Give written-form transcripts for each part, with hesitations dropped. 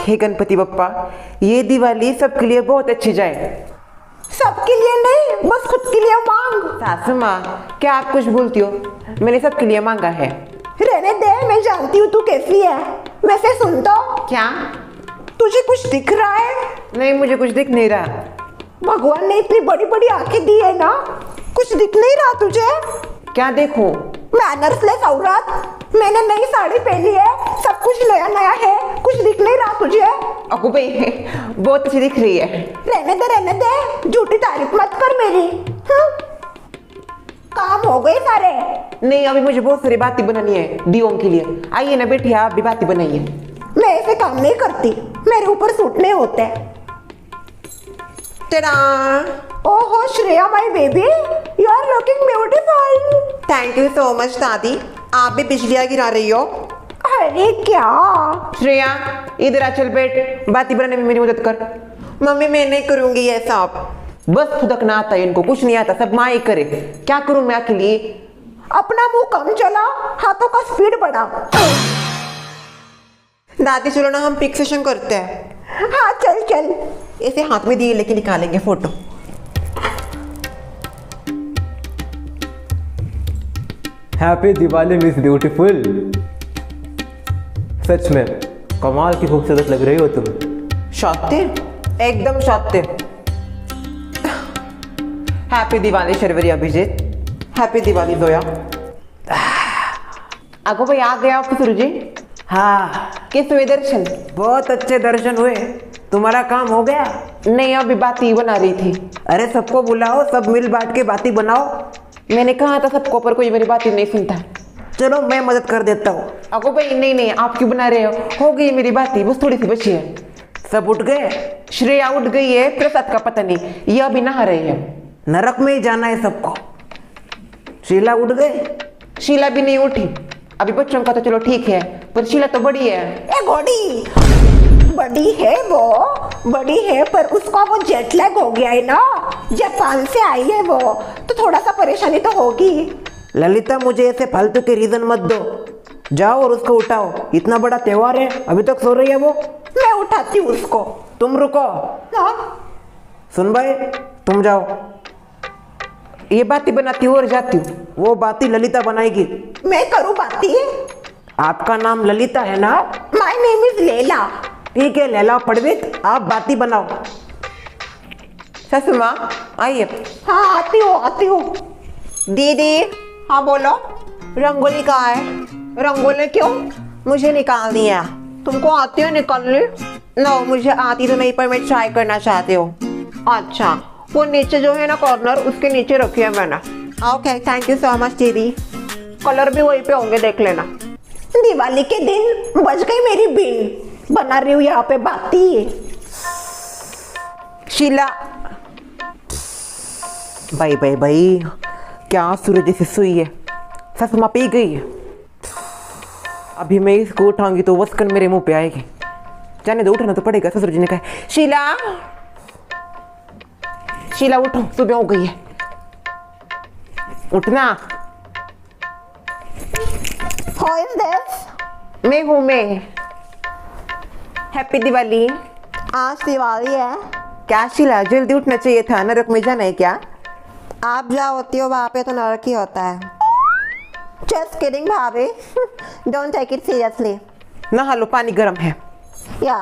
हे गणपति बप्पा, ये दिवाली सबके लिए बहुत अच्छी जाए। सबके लिए नहीं, बस खुद के लिए मांग। सासू माँ, क्या आप कुछ भूलती हो? मैंने सबके लिए मांगा है। रहने दे, मैं जानती हूँ तू कैसी है। वैसे सुन तो, क्या? तुझे कुछ दिख रहा है? नहीं, मुझे कुछ दिख नहीं रहा। भगवान ने इतनी बड़ी बड़ी आंखें दी है ना, कुछ दिख नहीं रहा तुझे? क्या देखूं? मैनर्सलेस औरत, मैंने नई साड़ी पहनी है, सब कुछ नया नया है, कुछ दिख नहीं रहा तुझे? अकू भाई, बहुत अच्छी दिख रही है। रहने दे, झूठी तारीफ मत कर मेरी। काम हो गए सारे? नहीं, अभी मुझे बहुत सारी बातें बनानी है दीवों के लिए। आइए ना बेटी, आप भी बातें बनाइए। मैं ऐसे काम नहीं करती, मेरे ऊपर सूट नहीं होते। टेडा! ओहो Shreya my baby, you are looking beautiful. Thank you so much दादी, आप भी बिजलियाँ गिरा रही हो। अरे क्या? श्रेया, इधर आ, चल बैठ, बातें बनाने में मेरी मदद कर। मम्मी, मैं नहीं करूंगी ये सब। बस फुदकना आता है इनको, कुछ नहीं आता, सब माँ ही करे। क्या करूं मैं अकेली? अपना मुंह कम चला, हाथों का स्पीड बढ़ा। दादी चलो ना, हम पिक सेशन करते हैं। हाँ चल चल। इसे हाथ में दिए लेके निकालेंगे photo. Happy Diwali miss beautiful. सच में कमाल की खूबसूरत लग रही हो तुम। शातिर, एकदम शातिर। Happy Diwali Sharvari Abhijeet, happy Diwali Zoya. आगो भाई, आ गया आप गुरु जी? हाँ, कैसे हुए दर्शन? बहुत अच्छे दर्शन हुए। तुम्हारा काम हो गया? नहीं, अभी बाती बना रही थी। अरे सबको बुलाओ, सब मिल बांट के बाती बनाओ। मैंने कहा था सबको, पर कोई मेरी बात ही नहीं सुनता। चलो मैं मदद कर देता हूँ। अगो भाई, नहीं, आप क्यों बना रहे हो गई मेरी बाती, बस थोड़ी सी बची है। सब उठ गए? श्रेया उठ गई है, प्रसाद का पता नहीं, ये अभी नहा रही है। नरक में ही जाना है सबको। शीला उठ गई? शीला भी नहीं उठी। अभी बच्चों का तो चलो ठीक है, पर शीला तो बड़ी है। ए गोडी, बड़ी है वो, बड़ी है, पर उसका वो जेट लैग हो गया है ना, जापान से आई है वो, तो थोड़ा सा परेशानी तो होगी। ललिता, मुझे ऐसे फालतू के रीजन मत दो। जाओ और उसको उठाओ, इतना बड़ा त्योहार है, अभी तक सो रही है वो। मैं उठाती हूँ उसको। तुम रुको। हाँ? सुन भाई, तुम जाओ, ये बाती बनाती हूँ और जाती हूँ। वो बाती ललिता बनाएगी। मैं करूँ बाती? आपका नाम ललिता है ना? My name is Laila. ठीक है लैला पड़वित, आप बाती बनाओ। ससुर माँ आइए। हाँ आती हूँ। दीदी। हाँ बोलो। रंगोली कहाँ है? रंगोली क्यों? मुझे निकालनी है। तुमको आती है निकालनी? नो, मुझे आती तो नहीं, पर मैं ट्राई करना चाहती हूँ। अच्छा, वो नीचे जो है ना कॉर्नर, उसके नीचे रखी है मैंने। Okay, thank you so much दीदी। कलर भी वहीं पे होंगे, देख लेना। दिवाली के दिन बज गई मेरी बिन, बना रही हूँ यहाँ पे बाती। शीला, भाई क्या सूरज से सोई है। ससुमा पी गई है। अभी मैं इसको उठाऊंगी तो वस्कन मेरे मुंह पे आएगी। जाने दो, उठना तो पड़ेगा। ससुर जी ने कहा शीला उठो, सुबह हो गई है, उठना। Who is this? मैं हूं मैं। हैप्पी दिवाली। आज दिवाली है। क्या शीला, जल्दी उठना चाहिए था, नरक में जाना है क्या? आप जहाँ होती हो वहाँ पे तो नरक ही होता है। Just kidding भाभी। Don't take it seriously. नहा लो, पानी गर्म है। या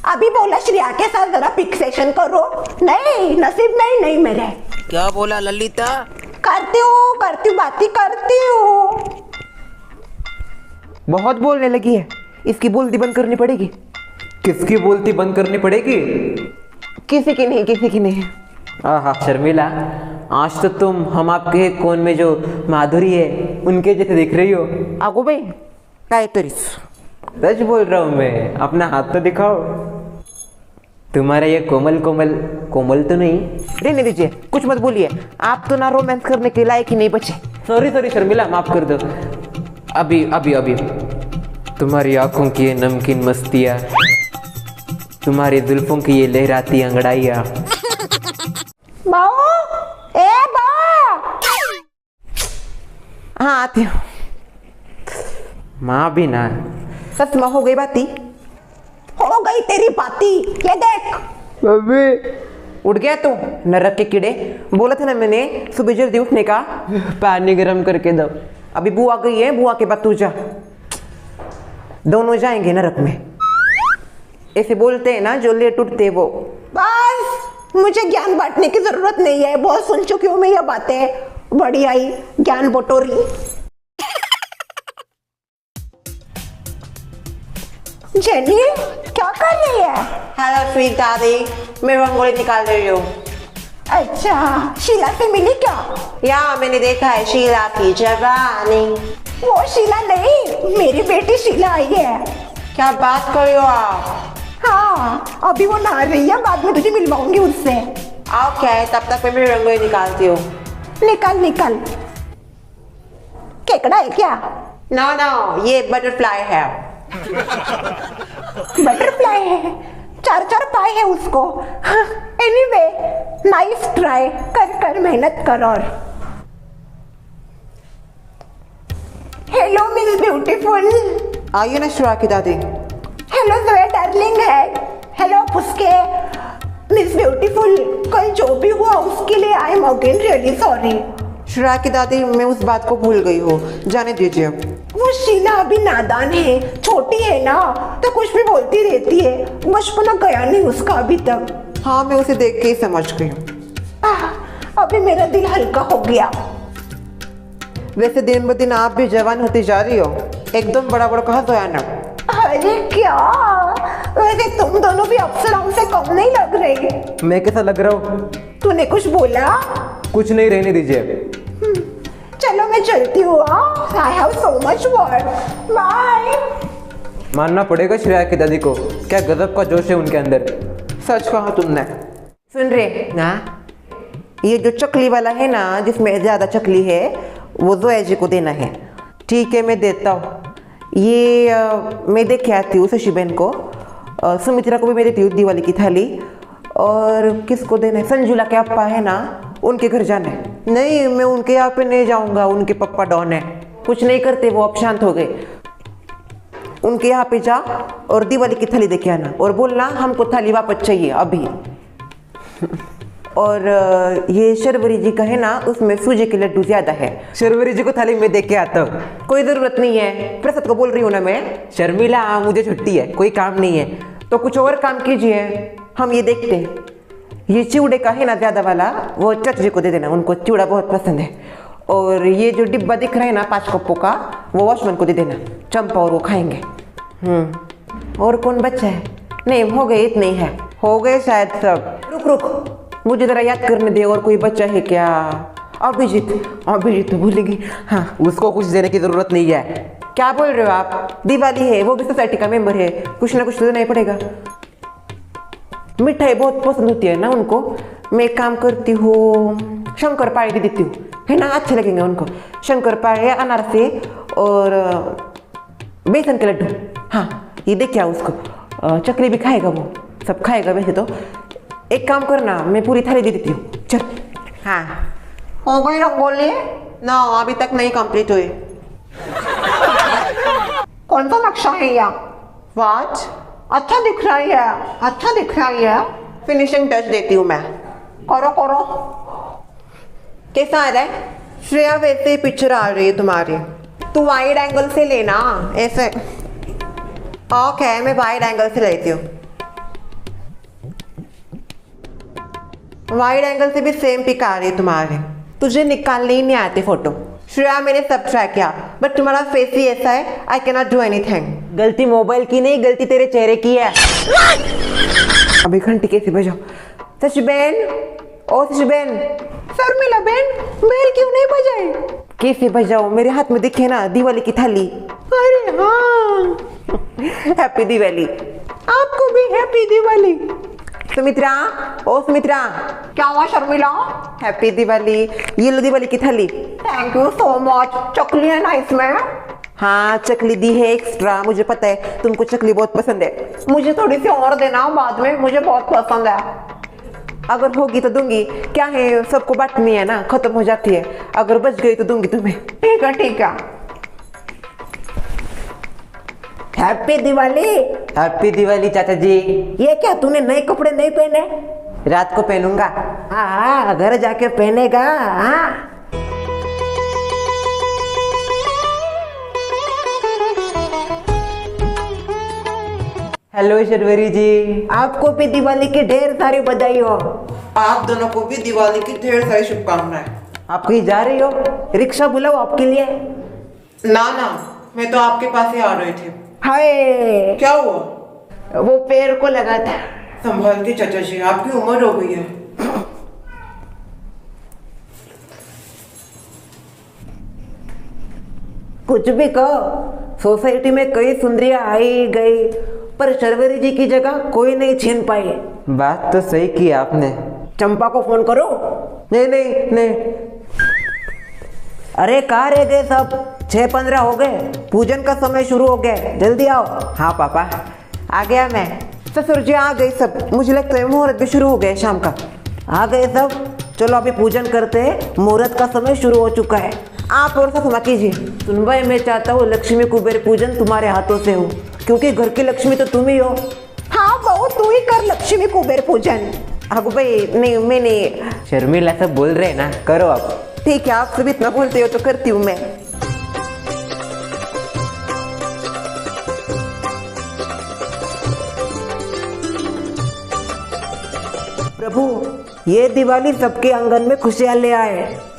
अभी बोला श्रेया के साथ जरा पिक सेशन करो। नहीं, नसीब नहीं मेरे। क्या बोला ललिता? करती हूँ बातें करती हूँ। बहुत बोलने लगी है, इसकी बोलती बंद करनी पड़ेगी। किसकी बोलती बंद करनी पड़ेगी? किसी की नहीं। आहा शर्मिला, आज तो तुम हम आपके कौन में जो माधुरी है उनके जैसे दिख रही हो। आगो भाई, काय तरीस। सच बोल रहा हूँ मैं, अपना हाथ तो दिखाओ। तुम्हारा ये कोमल तो नहीं? रहने दीजिए, कुछ मत बोलिए। आप तो ना रोमांस करने के लायक ही नहीं बचे। सॉरी शर्मिला, माफ कर दो। अभी तुम्हारी आंखों की ये नमकीन मस्तियाँ, तुम्हारी जुल्फों की ये लहराती अंगड़ाइयाँ। बाओ, ए हाँ आती हूँ। माँ भी ना। सच में हो गई बाती? हो गई तेरी बाती, ये देख। अबे उठ गया तू नरक के कीड़े। बोला था ना मैंने सुबह जल्दी उठने का। पानी गर्म करके दो। अभी बुआ गई है, बुआ के बाद तू जा। दोनों जाएंगे नरक में। ऐसे बोलते हैं ना जो लेट उठते वो। बस मुझे ज्ञान बांटने की जरूरत नहीं है, बहुत सुन चुकी हूँ मैं ये बातें। बड़ी आई ज्ञान बटोरी। जेनी क्या कर रही है? हेलो स्वीट दादी, मैं रंगोली निकाल रही हूँ। अच्छा शीला से मिली क्या? या मैंने देखा है शीला की जवानी। वो शीला नहीं, मेरी बेटी शीला आई है। क्या बात कर रही हो आप? हाँ अभी वो नहा रही है, बाद में तुझे मिलवाऊंगी उससे। आओ क्या है, तब तक मैं मेरी रंगोली निकालती हूँ। निकल निकल। केकड़ा है क्या? नो नो, ये बटरफ्लाई है। बटरफ्लाई है, चार चार पाए है उसको। एनीवे नाइस ट्राई, कर कर मेहनत कर। और हेलो मिस ब्यूटीफुल। आइए ना शुरा की दादी। हेलो जोया डार्लिंग है। हेलो पुस्के। मिस ब्यूटीफुल, कल जो भी हुआ उसके लिए I am again really sorry. Shura की दादी, मैं उस बात को भूल गई हूँ, जाने दीजिए। वो शीला अभी नादान है, छोटी है ना, तो कुछ भी बोलती रहती है। बचपना गया नहीं उसका अभी तक। हाँ मैं उसे देख के ही समझ गई हूँ। अभी मेरा दिल हल्का हो गया। वैसे दिन ब दिन आप भी जवान होती जा रही हो, एकदम बड़ा बड़ा कहा तो ना। अरे क्या, वैसे तुम दोनों भी अप्सराओं से कम नहीं लग रहे। मैं कैसा लग रहा हूँ? तूने कुछ बोला? कुछ नहीं, रहने दीजिए। चलो मैं चलती हूँ। I have so much work, bye. मानना पड़ेगा श्रेया की दादी को, क्या गजब का जोश है उनके अंदर। सच कहा तुमने। सुन रहे ना, ये जो चकली वाला है ना, जिसमें ज्यादा चकली है, वो जोया जी को देना है। ठीक है मैं देता हूँ। ये मैं देख के आती हूँ शशि बहन को, सुमित्रा को भी मैं देती हूँ दिवाली की थाली। और किसको देना है? संजुला के अप्पा है ना, उनके घर जाना है। नहीं मैं उनके यहाँ पे नहीं जाऊँगा, उनके पप्पा डॉन है, कुछ नहीं करते वो, अब शांत हो गए। उनके यहाँ पे जा और दिवाली की थाली देके आना और बोलना हमको थाली वापस चाहिए अभी। और ये शर्वरी जी का है ना, उसमें सूजी के लड्डू ज्यादा है। शर्वरी जी को थाली में देख के आता हूँ। कोई जरूरत नहीं है, प्रसाद को बोल रही हूँ ना मैं। शर्मिला मुझे छुट्टी है, कोई काम नहीं है। तो कुछ और काम कीजिए, हम ये देखते हैं। ये चिवड़े का है ना ज्यादा वाला, वो चाचू जी को दे देना, उनको चिवड़ा बहुत पसंद है। और ये जो डिब्बा दिख रहा है ना 5 कप्पों का, वो वॉचमैन को दे देना, चंपा और वो खाएंगे। और कौन बच्चा है? नहीं हो गए, इतने ही है, हो गए शायद सब। रुक रुक, मुझे जरा याद करने दे, और कोई बच्चा है क्या? अभिजीत, अभिजीत तो भूलेगी। हाँ उसको कुछ देने की जरूरत नहीं है। क्या बोल रहे हो आप? दिवाली है, वो भी सोसाइटी का मेंबर है, कुछ ना कुछ तो देना ही पड़ेगा। मिठाई बहुत पसंद होती है ना उनको। मैं एक काम करती हूँ, शंकर पारे दे देती हूँ, है ना, अच्छे लगेंगे उनको। शंकर पारे, अनारसे और बेसन के लड्डू। हाँ ये देख क्या उसको, चकली भी खाएगा वो, सब खाएगा वैसे तो। एक काम करना, मैं पूरी थाली दे देती हूँ, चल। हाँ हो गई रंगोली? ना अभी तक नहीं कंप्लीट हुई। कौन सा नक्शा है यहाँ? व्हाट? अच्छा दिख रहा है, अच्छा दिख रहा है। फिनिशिंग टच देती हूँ मैं। करो करो। कैसा आ रहा है? श्रेया वैसे पिक्चर आ रही है तुम्हारी, तू वाइड एंगल से लेना ऐसे। ओके मैं वाइड एंगल से लेती हूँ। वाइड एंगल से भी सेम पिक आ रही है तुम्हारी, तुझे निकालने ही नहीं आते फोटो। श्रेया मैंने सब ट्राई किया, बट तुम्हारा फेस ही ऐसा है, I can not do anything. गलती मोबाइल की नहीं, गलती तेरे चेहरे की है। अभी घंटी कैसे बजाओ? शशि बहन, ओ शशि बहन। शर्मिला बहन, बेल क्यों नहीं बजाई? कैसे बजाओ? मेरे हाथ में दिखे ना दिवाली की थाली। अरे हाँ, हैप्पी दिवाली। आपको भी हैप्पी दिवाली। सुमित्रा, ओ सुमित्रा। क्या हुआ शर्मिला? हैप्पी दिवाली, ये लो दिवाली की थाली। Thank you so much. चकली है ना इसमें? हाँ चकली दी है एक्स्ट्रा, मुझे पता है तुमको चकली बहुत पसंद है। मुझे थोड़ी सी और देना बाद में, मुझे बहुत पसंद है। अगर होगी तो दूंगी, क्या है सबको बांटनी है ना, खत्म हो जाती है। अगर बच गई तो दूंगी तुम्हें। ठीक है ठीक है। हैप्पी दिवाली। हैप्पी दिवाली चाचा जी। ये क्या तूने नए कपड़े नहीं पहने? रात को पहनूंगा। हाँ घर जाके पहनेगा। हाँ हेलो शर्वरी जी। आपको भी दिवाली की ढेर सारी बधाई हो। आप दोनों को भी दिवाली की ढेर सारी शुभकामनाएं। आप कहीं जा रही हो? रिक्शा बुलाओ आपके लिए। ना ना, मैं तो आपके पास ही आ रही थी। हाय क्या हुआ? वो पैर को लगा था। संभाल के चाचा जी, आपकी उम्र हो गई है। कुछ भी कहो, सोसाइटी में कई सुंदरियां आई गई, पर शर्वरी जी की जगह कोई नहीं छीन पाई। बात तो सही की आपने। चंपा को फोन करो। नहीं नहीं नहीं। अरे कहाँ रह गए सब? 6:15 हो गए, पूजन का समय शुरू हो गया है, जल्दी आओ। हाँ पापा, आ गया मैं। ससुर जी आ गए सब, मुझे लगता है मुहूर्त भी शुरू हो गया शाम का। आ गए सब, चलो अभी पूजन करते हैं, मुहूर्त का समय शुरू हो चुका है। आप और सा कीजिए। सुन भाई, मैं चाहता हूँ लक्ष्मी कुबेर पूजन तुम्हारे हाथों से हो, क्योंकि घर की लक्ष्मी तो तुम ही हो। हाँ बहू, तू ही कर लक्ष्मी कुबेर पूजन। हाँ भाई, नहीं मैं नहीं। शर्मिला सब बोल रहे हैं ना, करो आप। ठीक है, आप सब इतना बोलते हो तो करती हूँ मैं। प्रभु, ये दिवाली सबके आंगन में खुशियां ले आए।